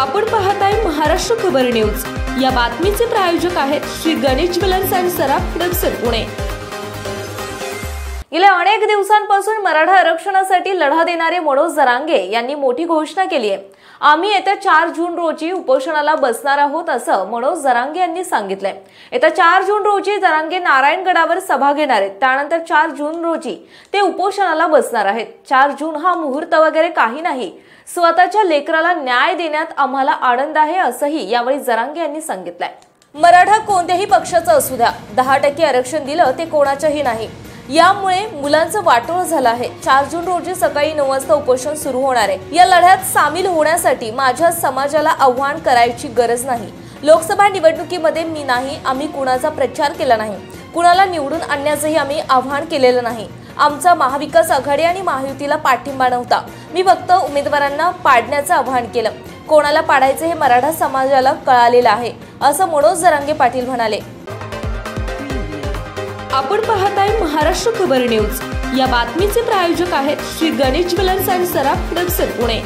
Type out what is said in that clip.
आपण पाहताय महाराष्ट्र खबर न्यूज। या बातमीचे प्रायोजक आहेत Shri Ganesh jewellers and Saraf production Pune. गेल्या अनेक दिवसांपासून मराठा आरक्षणासाठी लढा देणारे मनोज जरांगे यांनी मोठी घोषणा केली आहे। आम्ही येत्या 4 जून रोजी उपोषणाला बसणार आहोत असं मनोज जरांगे यांनी सांगितलंय। येत्या 4 जून रोजी जरांगे नारायणगडावर सभा घेणार आहेत। त्यानंतर 4 जून रोजी ते उपोषणाला बसणार आहेत। 4 जून हा मुहूर्त वगैरे काही नाही, स्वतःच्या लेकराला न्याय देण्यात आम्हाला आनंद आहे असंही यावेळी जरांगे यांनी सांगितलंय। मराठा कोणत्याही पक्षाचा असू द्या, 10% आरक्षण दिलं ते कोणाचंही नाही, यामुळे मुलांचं वाटोळ झालं आहे। 4 जून रोजी सकाळी 9 वाजता उपोषण सुरू होणार आहे। या लढ्यात सामील होण्यासाठी माझ्या समाजाला आव्हान करायची गरज नाही। लोकसभा निवडणुकीमध्ये मी नाही, आम्ही कुणाचा प्रचार केला नाही, कुणाला निवडून आणण्याचंही आम्ही आव्हान केलेलं नाही। आमचा महाविकास आघाडी आणि महायुतीला पाठिंबा नव्हता। मी फक्त उमेदवारांना पाडण्याचं आव्हान केलं। कोणाला पाडायचं हे मराठा समाजाला कळालेलं आहे असं मनोज जरांगे पाटील म्हणाले। आपण पाहताय महाराष्ट्र खबर न्यूज। या बातमीचे प्रायोजक आहेत Shri Ganesh jewellers and Saraf production Pune.